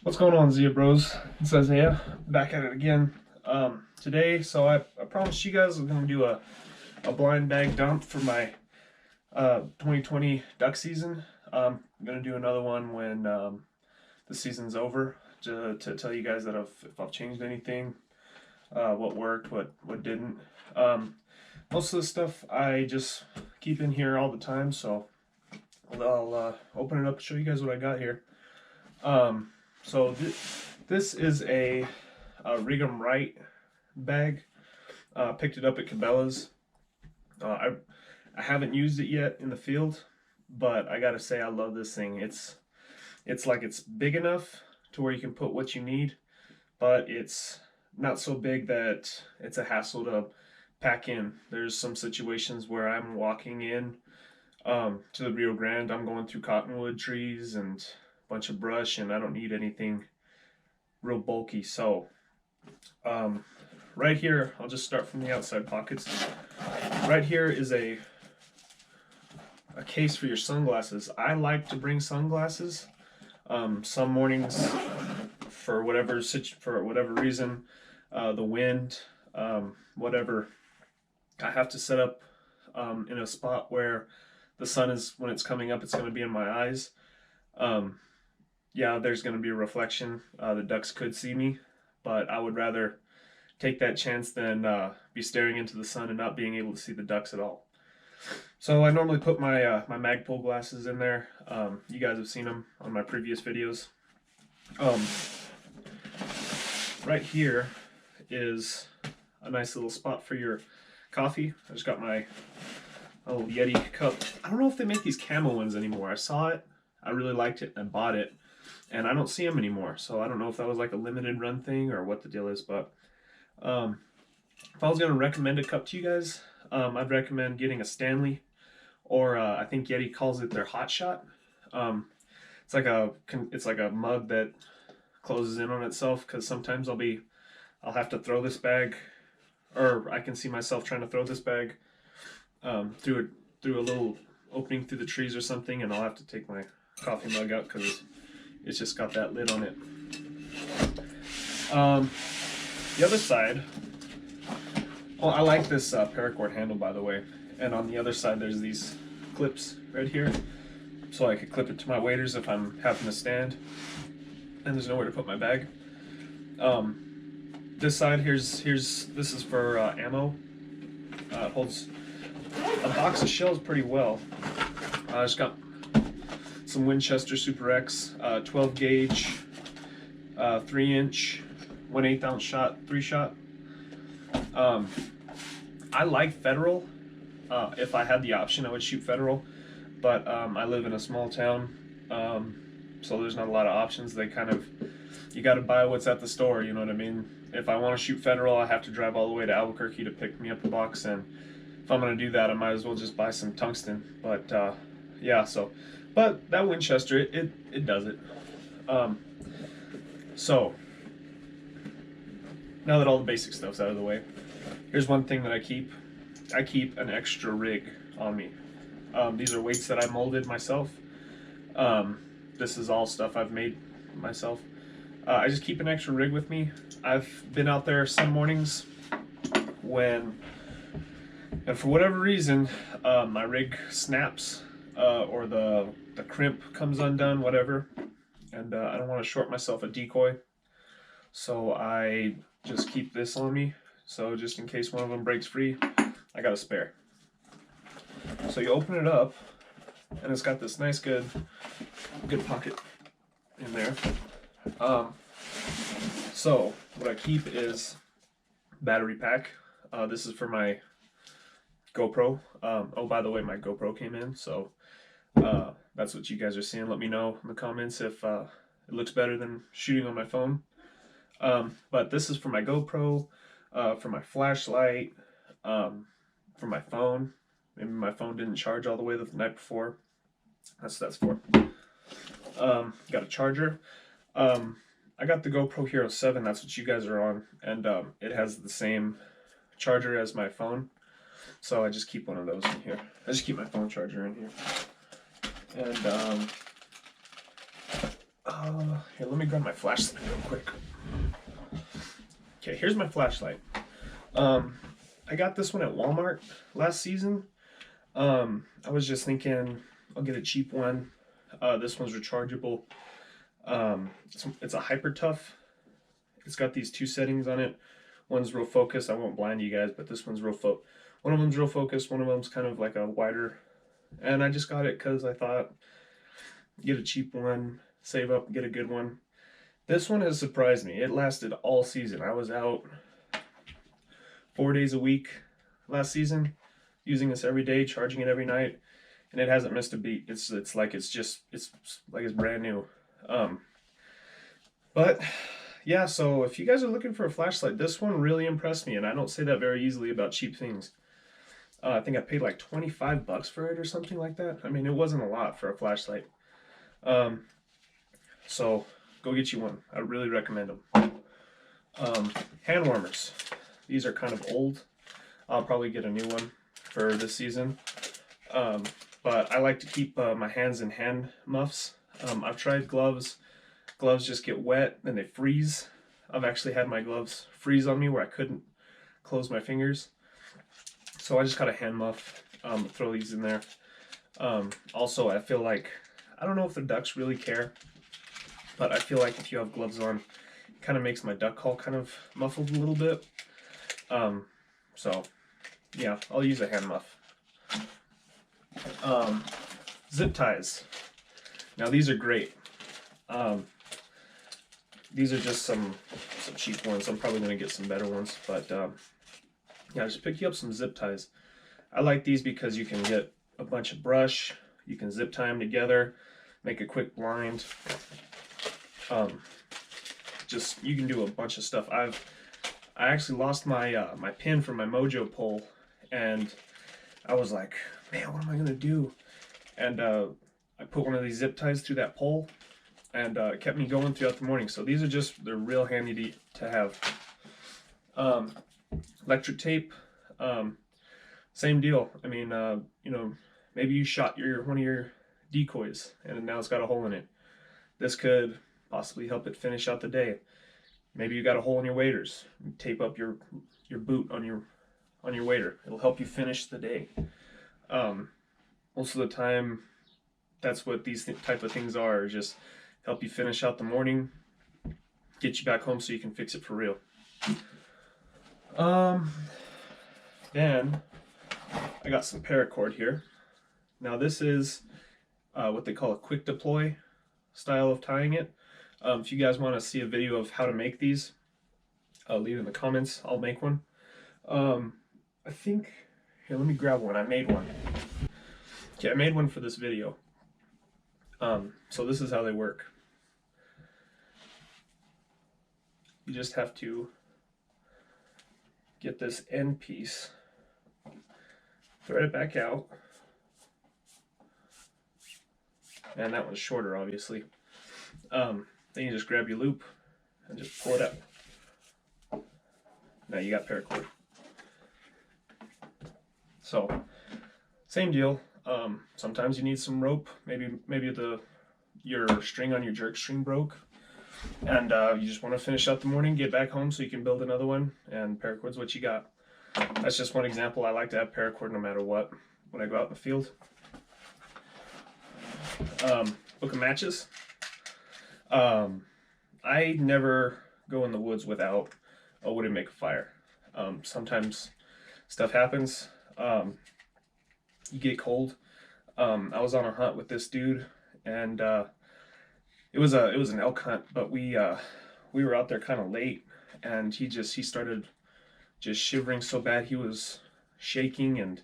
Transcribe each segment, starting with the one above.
What's going on, Zia Bros? It's Isaiah, back at it again. Today, so I promised you guys I'm going to do a blind bag dump for my 2020 duck season. I'm going to do another one when the season's over to tell you guys that if I've changed anything, what worked, what didn't. Most of the stuff I just keep in here all the time, so I'll open it up and show you guys what I got here. So this is a Rig 'em Right bag. Picked it up at Cabela's. I haven't used it yet in the field, but I gotta say I love this thing. It's like it's big enough to where you can put what you need, but it's not so big that it's a hassle to pack in. There's some situations where I'm walking in to the Rio Grande. I'm going through cottonwood trees and bunch of brush, and I don't need anything real bulky. So right here, I'll just start from the outside pockets. Right here is a case for your sunglasses. I like to bring sunglasses. Some mornings, for whatever reason, the wind, whatever, I have to set up in a spot where the sun is, when it's coming up, it's going to be in my eyes. Yeah, there's going to be a reflection. The ducks could see me, but I would rather take that chance than be staring into the sun and not being able to see the ducks at all. So I normally put my my Magpul glasses in there. You guys have seen them on my previous videos. Right here is a nice little spot for your coffee. I just got my little Yeti cup. I don't know if they make these camo ones anymore. I saw it, I really liked it, and bought it. And I don't see them anymore, so I don't know if that was like a limited run thing or what the deal is. But if I was going to recommend a cup to you guys, I'd recommend getting a Stanley, or I think Yeti calls it their Hot Shot. It's like a mug that closes in on itself, because sometimes I'll have to throw this bag, or I can see myself trying to throw this bag through a little opening through the trees or something, and I'll have to take my coffee mug out because it's just got that lid on it. The other side, well, I like this paracord handle, by the way, and on the other side there's these clips right here, so I could clip it to my waders if I'm having to stand and there's nowhere to put my bag. This side this is for ammo. It holds a box of shells pretty well. I just got some Winchester Super X, 12 gauge, 3-inch, 1/8 ounce shot, 3-shot. I like Federal. If I had the option, I would shoot Federal, but I live in a small town, so there's not a lot of options. You got to buy what's at the store, you know what I mean? If I want to shoot Federal, I have to drive all the way to Albuquerque to pick me up a box, and if I'm going to do that, I might as well just buy some tungsten. But yeah, but that Winchester, it does it. So now that all the basic stuff's out of the way, here's one thing that I keep. I keep an extra rig on me. These are weights that I molded myself. This is all stuff I've made myself. I just keep an extra rig with me. I've been out there some mornings and for whatever reason, my rig snaps, or the crimp comes undone, whatever, and I don't want to short myself a decoy, so I just keep this on me, so just in case one of them breaks free, I got a spare. So you open it up, and it's got this nice good pocket in there. So what I keep is battery pack. This is for my GoPro. Oh, by the way, my GoPro came in, so that's what you guys are seeing. Let me know in the comments if it looks better than shooting on my phone. But this is for my GoPro, for my flashlight, for my phone. Maybe my phone didn't charge all the way the night before. That's for. Got a charger. I got the GoPro Hero 7, that's what you guys are on, and it has the same charger as my phone. So I just keep one of those in here. I just keep my phone charger in here. And here, let me grab my flashlight real quick. Okay, here's my flashlight. I got this one at Walmart last season. I was just thinking I'll get a cheap one. This one's rechargeable. It's a hyper tough. It's got these 2 settings on it. One's real focus. I won't blind you guys, but this one's real one of them's real focused. One of them's kind of like a wider. And I just got it because I thought get a cheap one, save up, get a good one. This one has surprised me. It lasted all season. I was out 4 days a week last season, using this every day, charging it every night, and it hasn't missed a beat. It's like it's brand new. But yeah, so if you guys are looking for a flashlight, this one really impressed me, and I don't say that very easily about cheap things. I think I paid like $25 for it or something like that. I mean, it wasn't a lot for a flashlight. So go get you one. I really recommend them. Hand warmers. These are kind of old. I'll probably get a new one for this season. But I like to keep my hands in hand muffs. I've tried gloves. Gloves just get wet and they freeze. I've actually had my gloves freeze on me where I couldn't close my fingers. So I just got a hand muff. Throw these in there. Also, I feel like, I don't know if the ducks really care, but I feel like if you have gloves on, it kind of makes my duck call kind of muffled a little bit. So yeah, I'll use a hand muff. Zip ties. Now these are great. These are just some cheap ones. I'm probably going to get some better ones, but yeah, just pick you up some zip ties. I like these because you can get a bunch of brush, you can zip tie them together, make a quick blind. Just, you can do a bunch of stuff. I actually lost my my pin from my Mojo pole, and I was like, man, what am I gonna do? And I put one of these zip ties through that pole, and it kept me going throughout the morning. So these are they're real handy to have. Electric tape, same deal. I mean, you know, maybe you shot one of your decoys and now it's got a hole in it. This could possibly help it finish out the day. Maybe you got a hole in your waders. Tape up your boot on your wader. It'll help you finish the day. Most of the time, that's what these type of things are. Just help you finish out the morning, get you back home so you can fix it for real. Then I got some paracord here. Now this is what they call a quick deploy style of tying it. If you guys want to see a video of how to make these, leave it in the comments. I'll make one. I think, here, let me grab one. I made one. Okay, I made one for this video. So this is how they work. You just have to get this end piece, thread it back out, and that one's shorter, obviously. Then you just grab your loop and just pull it up. Now you got paracord. So, same deal. Sometimes you need some rope. Maybe your string on your jerk string broke, and you just want to finish out the morning, get back home so you can build another one, and paracord's what you got. That's just one example. I like to have paracord no matter what when I go out in the field. Book of matches. I never go in the woods without a wood and make a fire. Sometimes stuff happens. You get cold. I was on a hunt with this dude, and it was an elk hunt, but we were out there kind of late, and he started just shivering so bad. He was shaking, and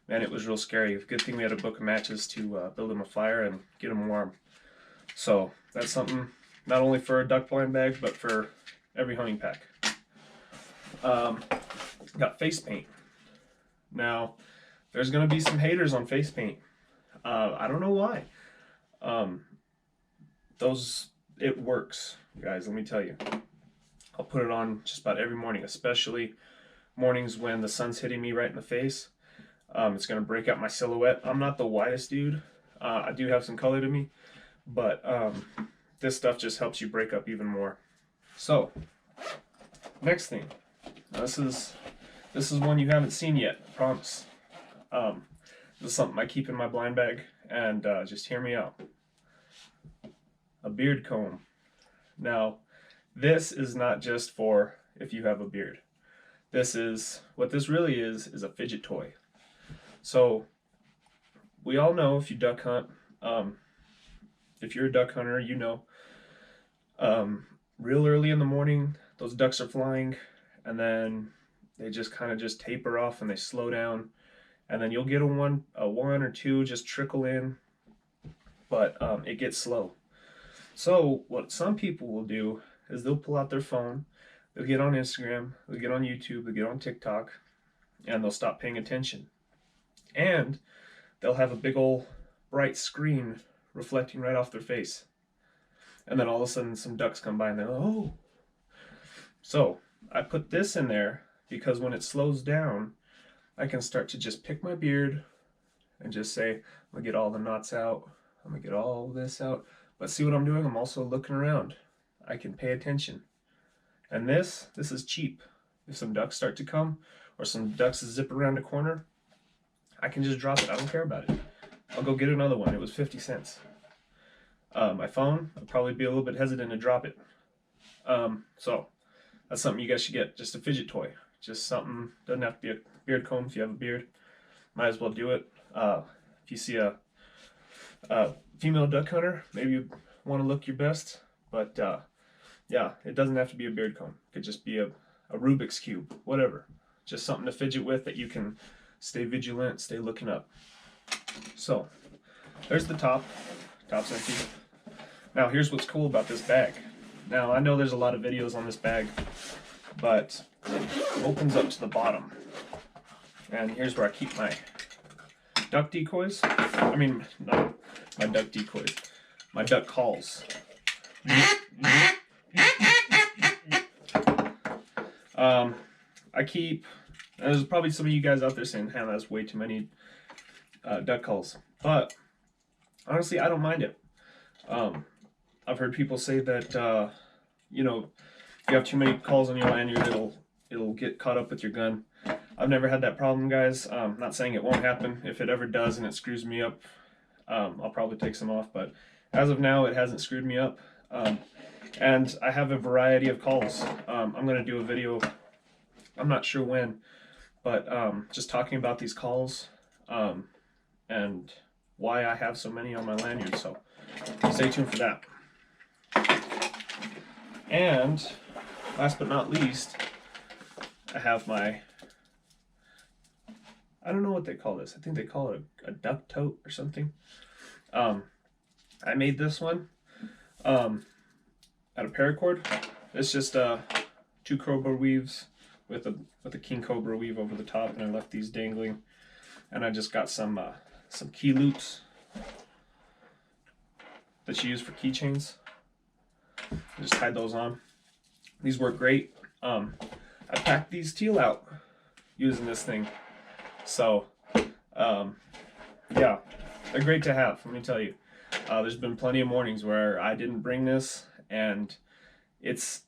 man, it was real scary. Good thing we had a book of matches to build him a fire and get him warm. So that's something not only for a duck blind bag, but for every hunting pack. Got face paint. Now, there's gonna be some haters on face paint. I don't know why. It works, guys, let me tell you. I'll put it on just about every morning, especially mornings when the sun's hitting me right in the face. It's going to break out my silhouette. I'm not the widest dude. I do have some color to me, but this stuff just helps you break up even more. So, next thing. This is one you haven't seen yet, I promise. This is something I keep in my blind bag, and just hear me out. A beard comb. Now, this is not just for if you have a beard. What this really is a fidget toy. So, we all know if you duck hunt, if you're a duck hunter, you know, real early in the morning, those ducks are flying, and then they just kind of just taper off and they slow down, and then you'll get a one or two just trickle in, but it gets slow. So what some people will do is they'll pull out their phone, they'll get on Instagram, they'll get on YouTube, they'll get on TikTok, and they'll stop paying attention. And they'll have a big old bright screen reflecting right off their face. And then all of a sudden some ducks come by and they're like, oh. So I put this in there because when it slows down, I can start to just pick my beard and just say, I'm gonna get all the knots out, I'm gonna get all this out. But see what I'm doing? I'm also looking around. I can pay attention. And this is cheap. If some ducks start to come or some ducks zip around a corner, I can just drop it. I don't care about it. I'll go get another one. It was 50 cents. My phone, I'd probably be a little bit hesitant to drop it. So that's something you guys should get. Just a fidget toy. Just something, doesn't have to be a beard comb if you have a beard. Might as well do it. If you see a female duck hunter, maybe you want to look your best. But yeah, it doesn't have to be a beard comb. It could just be a Rubik's Cube, whatever. Just something to fidget with that you can stay vigilant, stay looking up. So, there's the top. Top's empty. Now, here's what's cool about this bag. Now, I know there's a lot of videos on this bag, but it opens up to the bottom. And here's where I keep my duck decoys. I mean, not my duck decoys. My duck calls. I keep, there's probably some of you guys out there saying, "Hannah, that's way too many duck calls." But honestly, I don't mind it. I've heard people say that you know, if you have too many calls on your lanyard, it'll get caught up with your gun. I've never had that problem, guys. Not saying it won't happen. If it ever does and it screws me up, I'll probably take some off. But as of now, it hasn't screwed me up. And I have a variety of calls. I'm going to do a video, I'm not sure when, but just talking about these calls and why I have so many on my lanyard. So stay tuned for that. And last but not least, I have my, I don't know what they call this. I think they call it a duck tote or something. I made this one out of paracord. It's just 2 cobra weaves with a king cobra weave over the top, and I left these dangling. And I just got some key loops that you use for keychains. I just tied those on. These work great. I packed these teal out using this thing. So, yeah, they're great to have, let me tell you. There's been plenty of mornings where I didn't bring this, and it's,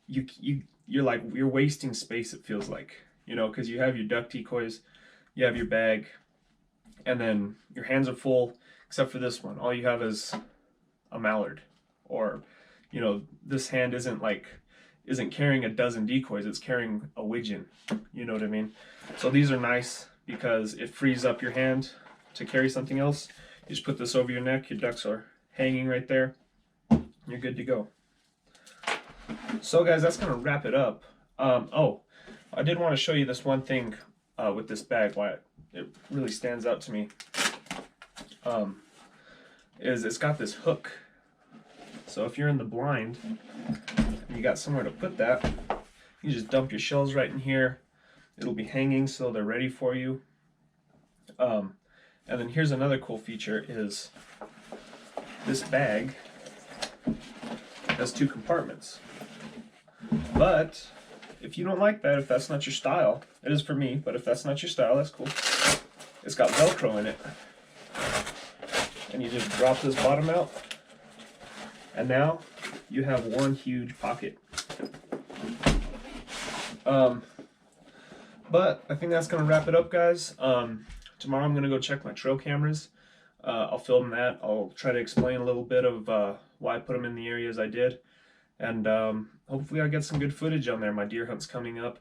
you're wasting space, it feels like, you know, because you have your duck decoys, you have your bag, and then your hands are full, except for this one. All you have is a mallard, or, you know, this hand isn't carrying a dozen decoys, it's carrying a widgeon, you know what I mean? So these are nice because it frees up your hand to carry something else. You just put this over your neck, your ducks are hanging right there, you're good to go. So guys, that's gonna wrap it up. Oh, I did want to show you this one thing with this bag, why it really stands out to me. Is it's got this hook. So if you're in the blind and you got somewhere to put that, you just dump your shells right in here. It'll be hanging so they're ready for you. And then here's another cool feature is this bag has 2 compartments. But if you don't like that, if that's not your style, it is for me, but if that's not your style, that's cool. it's got Velcro in it. And you just drop this bottom out, and now you have one huge pocket. But I think that's gonna wrap it up, guys. Tomorrow I'm gonna go check my trail cameras. I'll film that. I'll try to explain a little bit of why I put them in the areas I did, and hopefully I get some good footage on there. My deer hunt's coming up.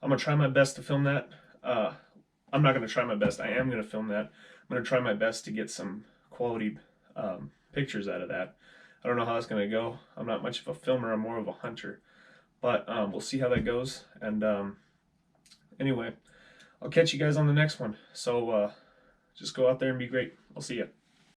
I'm gonna try my best to film that. I'm not gonna try my best. I am gonna film that. I'm gonna try my best to get some quality pictures out of that. I don't know how that's gonna go. I'm not much of a filmer. I'm more of a hunter. But we'll see how that goes. And anyway, I'll catch you guys on the next one. So just go out there and be great. I'll see you.